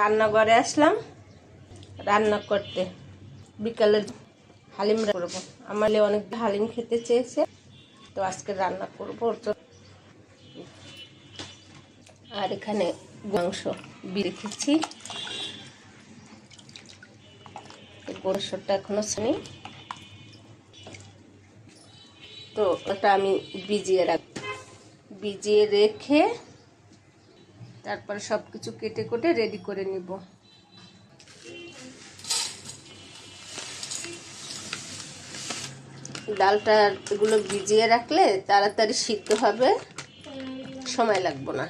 রান্নাঘরে আসলাম রান্না করতে। বিকালে হালিম করবো। আমার অনেক হালিম খেতে চেয়েছে, তো আজকে রান্না করবো। আর এখানে মাংস রেখেছি, গোশটা এখনো শুনি, তো ওটা আমি ভিজিয়ে রেখে তারপরে সব কিছু কেটে কুটে রেডি করে নিব। ডালটা এগুলো ভিজিয়ে রাখলে তাড়াতাড়ি সিদ্ধ হবে, সময় লাগবে না।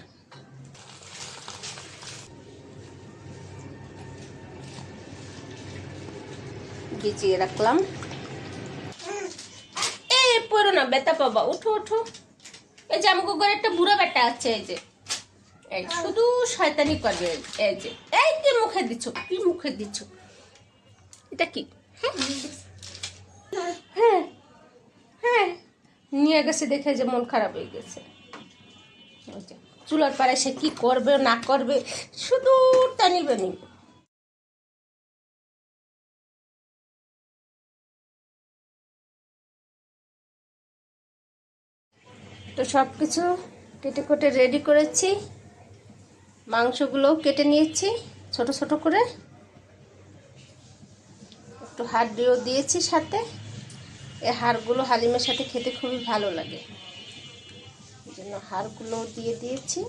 ভিজিয়ে রাখলাম। এই পড়ো না, বেতা পাবা, উঠো উঠো। এই যে আমাকে ঘরে একটা বুড়া বেটা আছে, এই যে এই শুধু শয়তানি করবে। এই যে এই কি মুখে দিচ্ছ, কি মুখে দিচ্ছ, এটা কি? হ্যাঁ হ্যাঁ, নিয়ে গেছে দেখে যে মন খারাপ হয়ে গেছে। চুলার পাড়ে সে কি করবে না করবে, শুধু টানি বানি। তো সব কিছু কেটে কুটে রেডি করেছি, মাংসগুলো কেটে নিয়েছি ছোট ছোট করে, একটু হাড়িও দিয়েছি সাথে। এই হাড়গুলো হালিমের সাথে খেতে খুবই ভালো লাগে, এই জন্য হাড়গুলো দিয়ে দিয়েছি।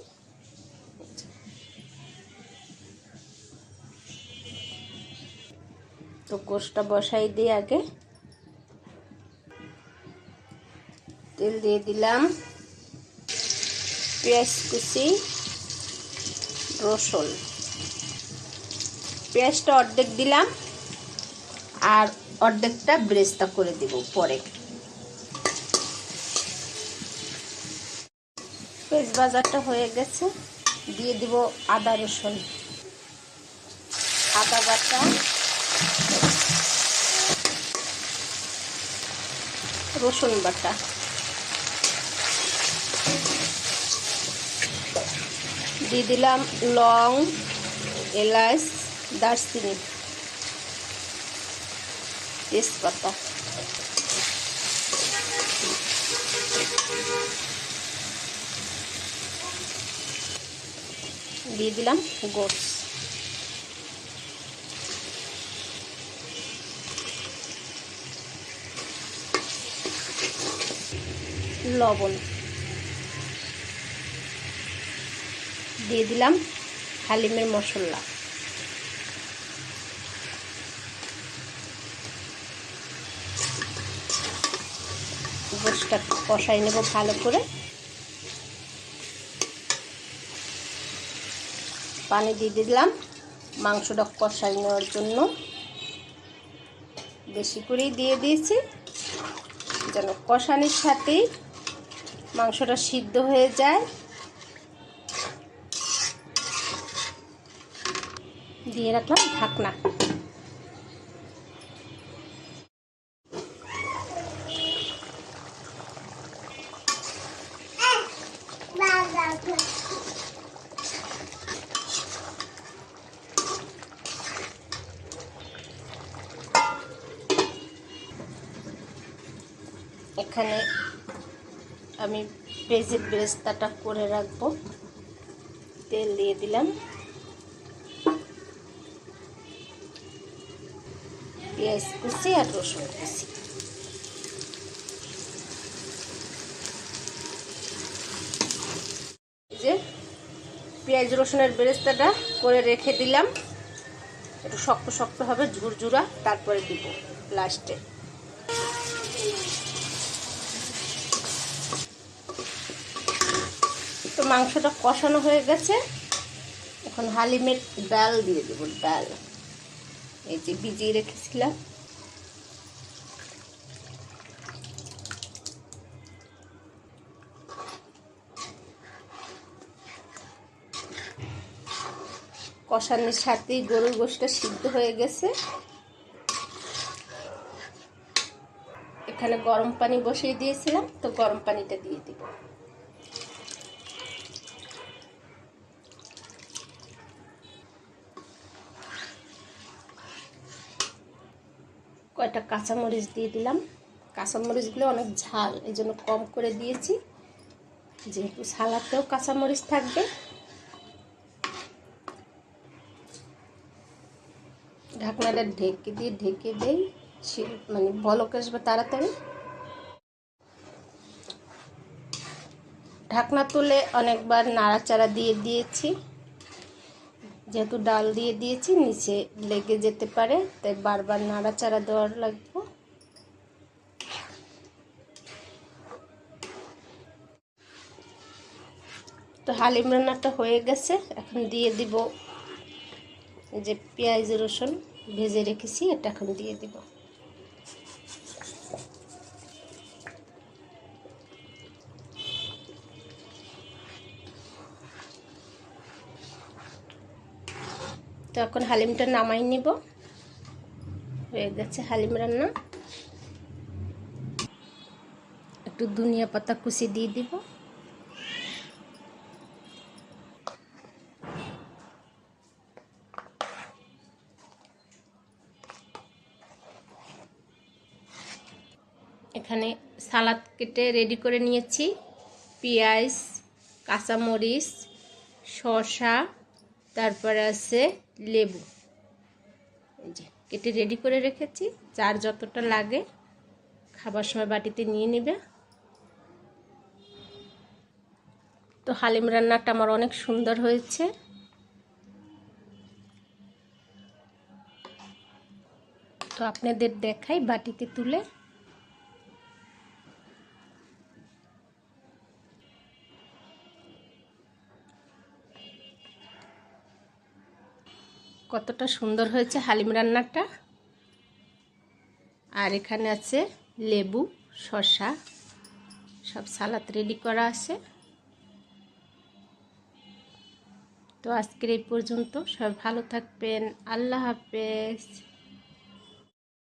তো গোশটা বসাই দিয়ে আগে তেল দিয়ে দিলাম, পেঁয়াজ কুচি, রসুন। পেঁয়াজটা অর্ধেক দিলাম আর অর্ধেকটা বেরেস্তা করে দিব পরে। পেঁয়াজ ভাজাটা হয়ে গেছে, দিয়ে দিব আদা রসুন, আদা বাটা, রসুন বাটা, দিয়ে দিলাম লং, এলাচ, দারচিনি, তেজপাতা, দিয়ে দিলাম গোশ, লবণ, দিয়ে দিলাম হালিমের মশলা। গোশটা কষাই নেব ভালো করে। পানি দিয়ে দিলাম মাংসটা কষাই নেওয়ার জন্য, বেশি করেই দিয়ে দিয়েছি যেন কষানির সাথেই মাংসটা সিদ্ধ হয়ে যায়। দিয়ে রাখলাম ঢাকনা। এখানে আমি পেঁয়াজের বেরেস্তাটা করে রাখবো। তেল দিয়ে দিলাম, পেঁয়াজ কুচি আর রসুন কুচি, যে পেঁয়াজ রসুনের বেরেস্তাটা করে রেখে দিলাম। একটু শক্ত শক্ত হবে, ঝুরঝুরা, তারপরে দিব লাস্টে। তো মাংসটা কষানো হয়ে গেছে, এখন হালিমের ডাল দিয়ে দেব। ডাল এই যে ভিজিয়ে রেখেছিলাম, কষানোর সাথেই গরুর গোশটা সিদ্ধ হয়ে গেছে। এখানে গরম পানি বসিয়ে দিয়েছিলাম, তো গরম পানিটা দিয়ে দিব। কয়টা কাঁচামরিচ দিয়ে দিলাম। কাঁচামরিচগুলো অনেক ঝাল, এই জন্য কম করে দিয়েছি, যেহেতু সালাদেও কাঁচামরিচ থাকবে। ঢাকনাটা ঢেকে দেই, মানে বলক আসবে তাড়াতাড়ি। ঢাকনা তুলে অনেকবার নাড়াচাড়া দিয়ে দিয়েছি, যেহেতু ডাল দিয়ে দিয়েছি নিচে লেগে যেতে পারে, তাই বারবার নাড়াচাড়া দেওয়ার লাগবে। তো হালিম রান্নাটা হয়ে গেছে, এখন দিয়ে দিব যে পেঁয়াজ রসুন ভেজে রেখেছি, এটা এখন দিয়ে দিব। তো এখন হালিমটা নামাই নিব, হয়ে গেছে হালিম রান্না। একটু ধনিয়া পাতা কুচি দিয়ে দিব। এখানে সালাদ কেটে রেডি করে নিয়েছি, পেঁয়াজ, কাঁচামরিচ, শসা, তারপরে আছে লেবু, এই যে কেটে রেডি করে রেখেছি। যার যতটা লাগে খাবার সময় বাটিতে নিয়ে নেবে। তো হালিম রান্নাটা আমার অনেক সুন্দর হয়েছে। তো আপনাদের দেখাই বাটিতে তুলে। কতটা সুন্দর হয়েছে হালিম রান্নাটা। আর এখানে আছে লেবু, শসা, সব সালাদ রেডি করা আছে। তো আজকের এই পর্যন্ত, সবাই ভালো থাকবেন, আল্লাহ হাফেজ।